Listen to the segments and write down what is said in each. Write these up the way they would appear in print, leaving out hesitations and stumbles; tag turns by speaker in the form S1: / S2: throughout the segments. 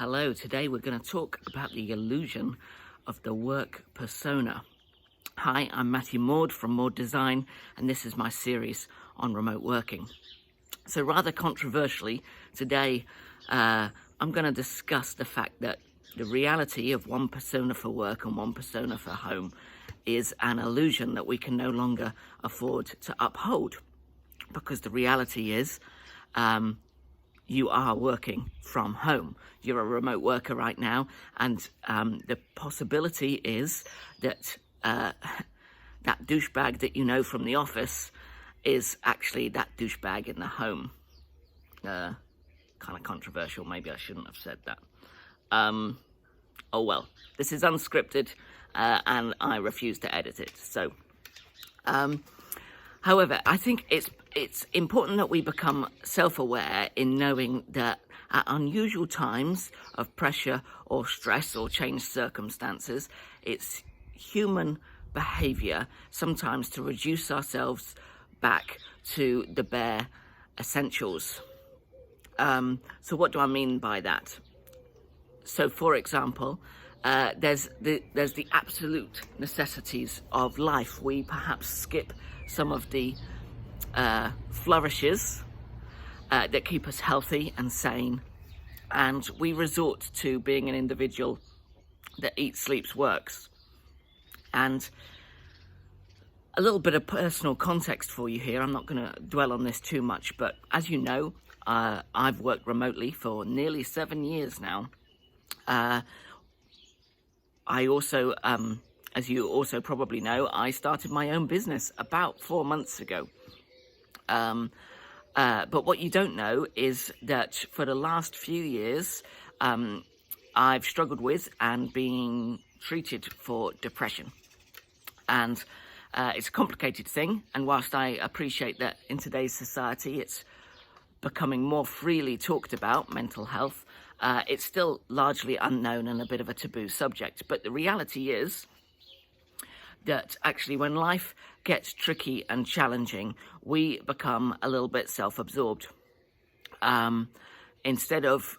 S1: Hello, today we're going to talk about the illusion of the work persona. Hi, I'm Matthew Maud from Maud Design, and this is my series on remote working. So rather controversially, today I'm going to discuss the fact that the reality of one persona for work and one persona for home is an illusion that we can no longer afford to uphold, because the reality is you are working from home. You're a remote worker right now, and the possibility is that that douchebag that you know from the office is actually that douchebag in the home. Kind of controversial, maybe I shouldn't have said that. Oh well, this is unscripted, and I refuse to edit it. So, however, I think it's important that we become self-aware in knowing that at unusual times of pressure or stress or changed circumstances, it's human behavior sometimes to reduce ourselves back to the bare essentials. So what do I mean by that? So, for example, there's the absolute necessities of life. We perhaps skip some of the flourishes that keep us healthy and sane, and we resort to being an individual that eats, sleeps, works. And a little bit of personal context for you here. I'm not going to dwell on this too much, but as you know, I've worked remotely for nearly 7 years now. I also, as you also probably know, I started my own business about 4 months ago. But what you don't know is that for the last few years, I've struggled with and being treated for depression. And it's a complicated thing. And whilst I appreciate that in today's society, it's becoming more freely talked about, mental health, it's still largely unknown and a bit of a taboo subject. But the reality is that actually when life gets tricky and challenging, we become a little bit self-absorbed. Instead of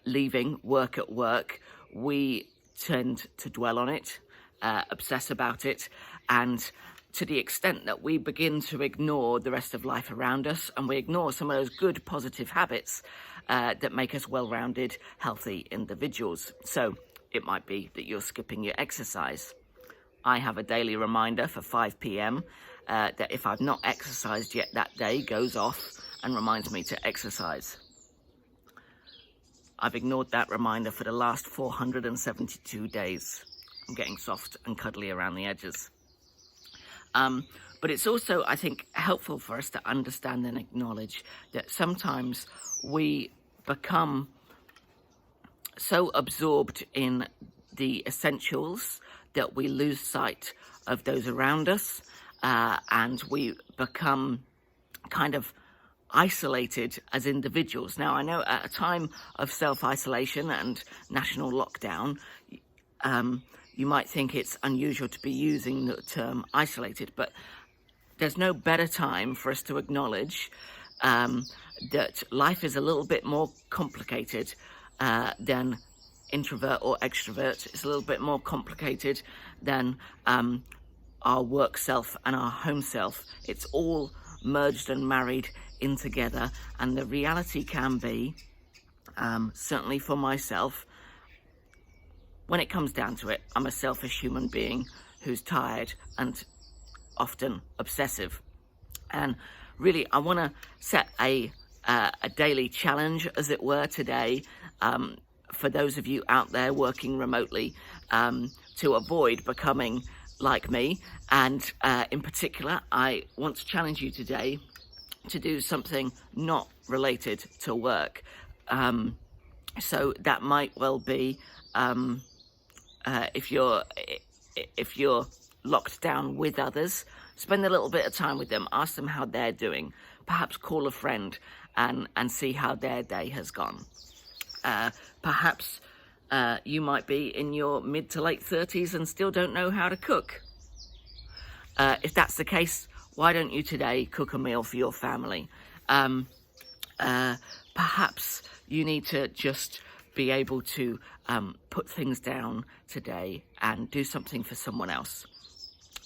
S1: leaving work at work, we tend to dwell on it, obsess about it, and to the extent that we begin to ignore the rest of life around us, and we ignore some of those good positive habits that make us well-rounded, healthy individuals. So it might be that you're skipping your exercise. I have a daily reminder for 5 p.m. That if I've not exercised yet that day, goes off and reminds me to exercise. I've ignored that reminder for the last 472 days. I'm getting soft and cuddly around the edges. But it's also, I think, helpful for us to understand and acknowledge that sometimes we become so absorbed in the essentials that we lose sight of those around us, and we become kind of isolated as individuals. Now, I know at a time of self-isolation and national lockdown, you might think it's unusual to be using the term isolated, but there's no better time for us to acknowledge that life is a little bit more complicated than introvert or extrovert. It's a little bit more complicated than our work self and our home self. It's all merged and married in together, and the reality can be, certainly for myself, when it comes down to it, I'm a selfish human being who's tired and often obsessive. And really, I want to set a daily challenge, as it were, today, for those of you out there working remotely, to avoid becoming like me. And in particular, I want to challenge you today to do something not related to work. So that might well be, if you're locked down with others, spend a little bit of time with them, ask them how they're doing, perhaps call a friend and see how their day has gone. Perhaps you might be in your mid to late 30s and still don't know how to cook. If that's the case, why don't you today cook a meal for your family? Perhaps you need to just be able to put things down today and do something for someone else.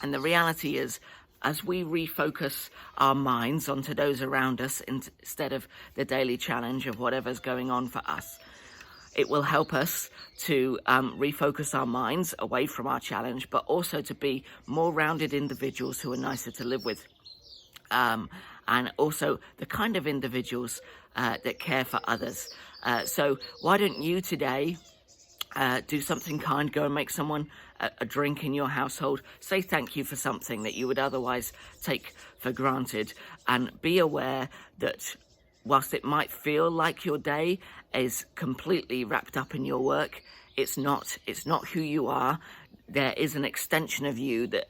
S1: And the reality is, as we refocus our minds onto those around us instead of the daily challenge of whatever's going on for us, it will help us to refocus our minds away from our challenge, but also to be more rounded individuals who are nicer to live with. And also the kind of individuals that care for others. So why don't you today do something kind, go and make someone a drink in your household, say thank you for something that you would otherwise take for granted, and be aware that whilst it might feel like your day is completely wrapped up in your work, it's not who you are. There is an extension of you that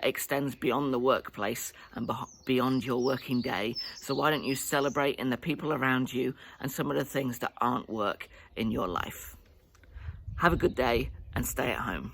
S1: extends beyond the workplace and beyond your working day. So why don't you celebrate in the people around you and some of the things that aren't work in your life? Have a good day and stay at home.